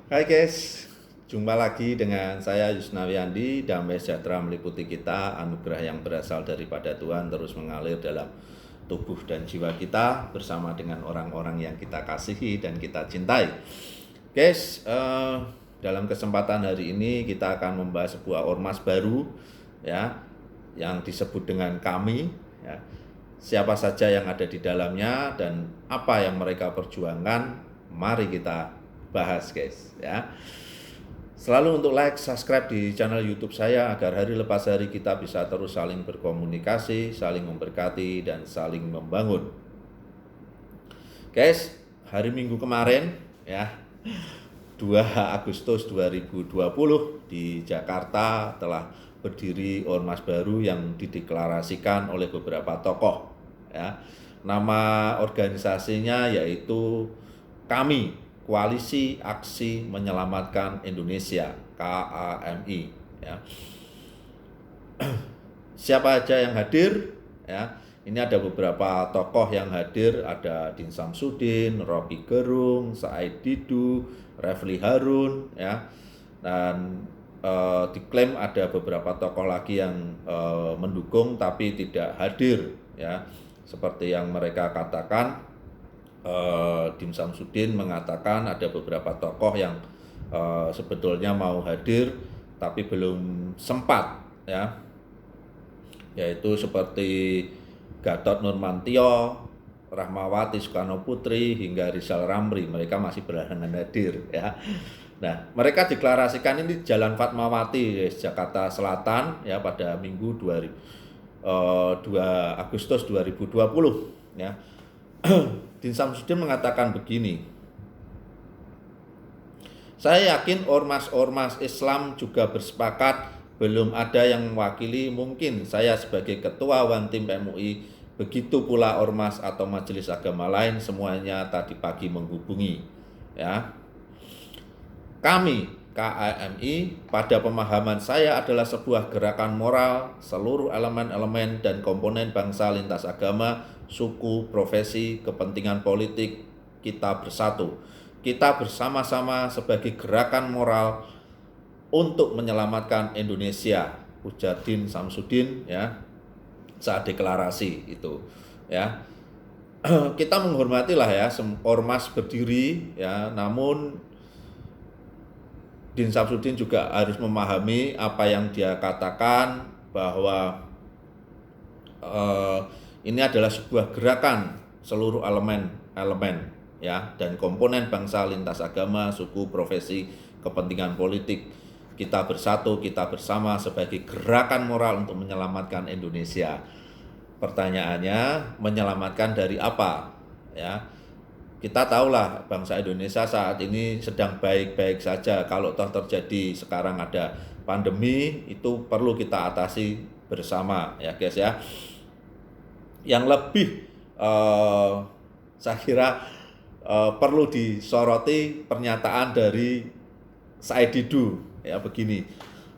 Hai guys, jumpa lagi dengan saya Yusnawiyandi. Damai sejahtera meliputi kita, anugerah yang berasal daripada Tuhan terus mengalir dalam tubuh dan jiwa kita bersama dengan orang-orang yang kita kasihi dan kita cintai. Guys, dalam kesempatan hari ini kita akan membahas sebuah ormas baru ya, yang disebut dengan kami ya. Siapa saja yang ada di dalamnya dan apa yang mereka perjuangkan, mari kita bahas guys ya. Selalu untuk like, subscribe di channel YouTube saya agar hari lepas hari kita bisa terus saling berkomunikasi, saling memberkati dan saling membangun. Guys, hari Minggu kemarin ya, 2 Agustus 2020 di Jakarta telah berdiri ormas baru yang dideklarasikan oleh beberapa tokoh ya. Nama organisasinya yaitu Kami, Koalisi Aksi Menyelamatkan Indonesia, KAMI ya. Siapa aja yang hadir ya? Ini ada beberapa tokoh yang hadir, ada Din Samsudin, Rocky Gerung, Said Didu, Refli Harun ya. Dan diklaim ada beberapa tokoh lagi yang mendukung tapi tidak hadir ya. Seperti yang mereka katakan, Din Samsudin mengatakan ada beberapa tokoh yang sebetulnya mau hadir tapi belum sempat ya, yaitu seperti Gatot Nurmantio, Rahmawati Soekarno Putri hingga Rizal Ramli. Mereka masih berhalangan hadir ya. Nah, mereka deklarasikan ini Jalan Fatmawati Jakarta Selatan ya pada Minggu 2 Agustus 2020 ya. Din Samsudin mengatakan begini, saya yakin ormas-ormas Islam juga bersepakat, belum ada yang mewakili, mungkin saya sebagai ketua One Team MUI, begitu pula ormas atau majelis agama lain, semuanya tadi pagi menghubungi ya. Kami KAMI pada pemahaman saya adalah sebuah gerakan moral, seluruh elemen-elemen dan komponen bangsa lintas agama, suku, profesi, kepentingan politik, kita bersatu. Kita bersama-sama sebagai gerakan moral untuk menyelamatkan Indonesia, ujar Din Samsudin ya saat deklarasi itu ya. Kita menghormatilah ya ormas berdiri ya, namun Din Samsudin juga harus memahami apa yang dia katakan bahwa ini adalah sebuah gerakan seluruh elemen ya dan komponen bangsa lintas agama, suku, profesi, kepentingan politik. Kita bersatu, kita bersama sebagai gerakan moral untuk menyelamatkan Indonesia. Pertanyaannya, menyelamatkan dari apa? Ya, kita tahulah bangsa Indonesia saat ini sedang baik-baik saja. Kalau toh terjadi sekarang ada pandemi, itu perlu kita atasi bersama ya guys ya. Yang lebih saya kira perlu disoroti pernyataan dari Said Didu ya begini.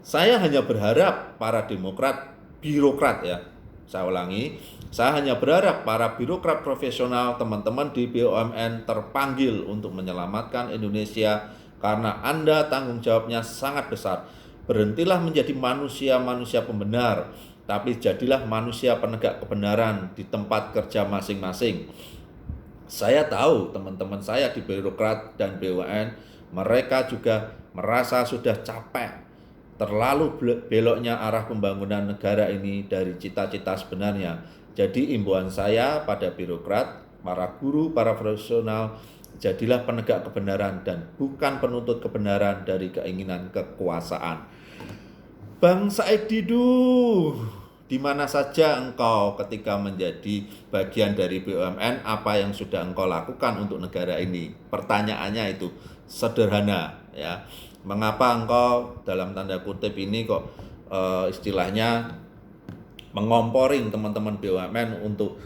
Saya hanya berharap para demokrat, birokrat ya. Saya ulangi, saya hanya berharap para birokrat profesional, teman-teman di BUMN terpanggil untuk menyelamatkan Indonesia karena Anda tanggung jawabnya sangat besar. Berhentilah menjadi manusia-manusia pembenar, tapi jadilah manusia penegak kebenaran di tempat kerja masing-masing. Saya tahu teman-teman saya di birokrat dan BUMN, mereka juga merasa sudah capek terlalu beloknya arah pembangunan negara ini dari cita-cita sebenarnya. Jadi imbauan saya pada birokrat, para guru, para profesional, jadilah penegak kebenaran dan bukan penuntut kebenaran dari keinginan kekuasaan. Bang Said Didu, di mana saja engkau ketika menjadi bagian dari BUMN, apa yang sudah engkau lakukan untuk negara ini? Pertanyaannya itu sederhana ya. Mengapa engkau dalam tanda kutip ini kok istilahnya mengomporin teman-teman BUMN untuk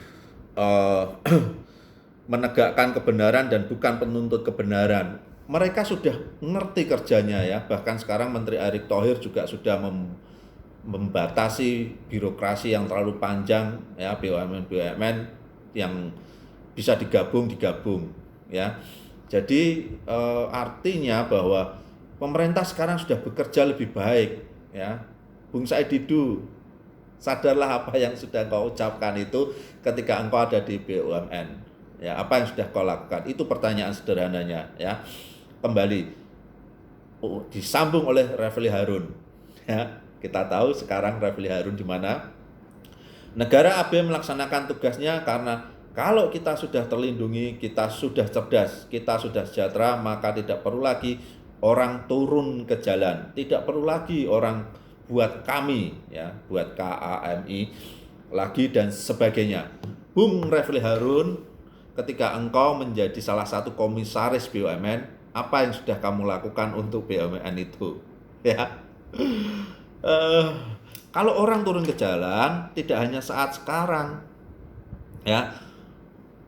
menegakkan kebenaran dan bukan penuntut kebenaran? Mereka sudah ngerti kerjanya ya. Bahkan sekarang Menteri Erick Thohir juga sudah membatasi birokrasi yang terlalu panjang ya, BUMN yang bisa digabung ya. Jadi artinya bahwa pemerintah sekarang sudah bekerja lebih baik, ya. Bung Said Didu, sadarlah apa yang sudah kau ucapkan itu ketika engkau ada di BUMN. Ya, apa yang sudah kau lakukan? Itu pertanyaan sederhananya, ya. Kembali disambung oleh Refli Harun. Ya, kita tahu sekarang Refli Harun di mana. Negara AB melaksanakan tugasnya karena kalau kita sudah terlindungi, kita sudah cerdas, kita sudah sejahtera, maka tidak perlu lagi orang turun ke jalan, tidak perlu lagi orang buat kami, ya, buat KAMI lagi dan sebagainya. Bung Refli Harun, ketika engkau menjadi salah satu komisaris BUMN, apa yang sudah kamu lakukan untuk BUMN itu? Ya, kalau orang turun ke jalan, tidak hanya saat sekarang, ya,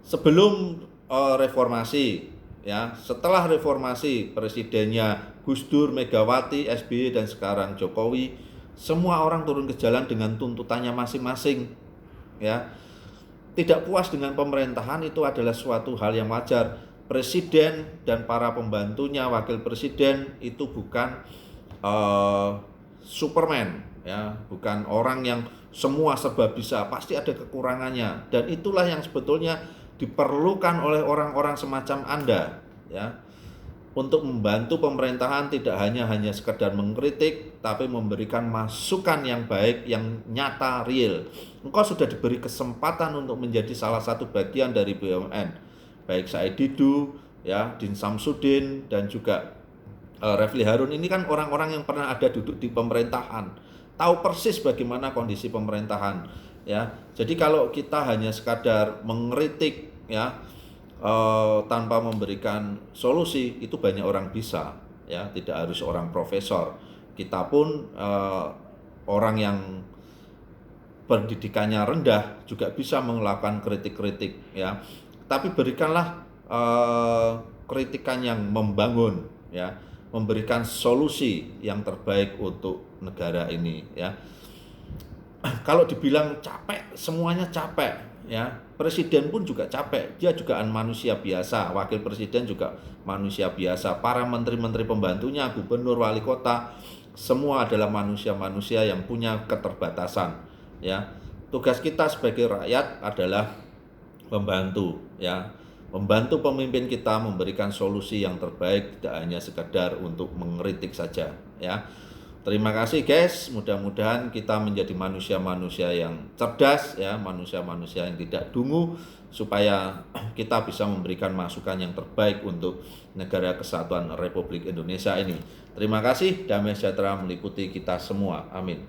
sebelum reformasi, ya, setelah reformasi presidennya Gus Dur, Megawati, SBY dan sekarang Jokowi, semua orang turun ke jalan dengan tuntutannya masing-masing, ya. Tidak puas dengan pemerintahan itu adalah suatu hal yang wajar. Presiden dan para pembantunya, wakil presiden itu bukan Superman, ya, bukan orang yang semua serba bisa, pasti ada kekurangannya, dan itulah yang sebetulnya diperlukan oleh orang-orang semacam Anda, ya, untuk membantu pemerintahan. Tidak hanya sekedar mengkritik, tapi memberikan masukan yang baik, yang nyata, real. Engkau sudah diberi kesempatan untuk menjadi salah satu bagian dari BUMN, baik Said Didu, ya, Din Samsudin, dan juga Refli Harun. Ini kan orang-orang yang pernah ada duduk di pemerintahan, tahu persis bagaimana kondisi pemerintahan, ya. Jadi kalau kita hanya sekadar mengkritik, ya, tanpa memberikan solusi, itu banyak orang bisa, ya, tidak harus orang profesor. Kita pun orang yang pendidikannya rendah juga bisa melakukan kritik-kritik, ya. Tapi berikanlah kritikan yang membangun, ya, memberikan solusi yang terbaik untuk negara ini, ya. Kalau dibilang capek, semuanya capek, ya. Presiden pun juga capek, dia juga manusia biasa, wakil presiden juga manusia biasa, para menteri-menteri pembantunya, gubernur, wali kota, semua adalah manusia-manusia yang punya keterbatasan, ya. Tugas kita sebagai rakyat adalah membantu, ya, membantu pemimpin kita memberikan solusi yang terbaik, tidak hanya sekedar untuk mengkritik saja, ya. Terima kasih guys, mudah-mudahan kita menjadi manusia-manusia yang cerdas, ya, manusia-manusia yang tidak dungu, supaya kita bisa memberikan masukan yang terbaik untuk negara kesatuan Republik Indonesia ini. Terima kasih, damai sejahtera meliputi kita semua. Amin.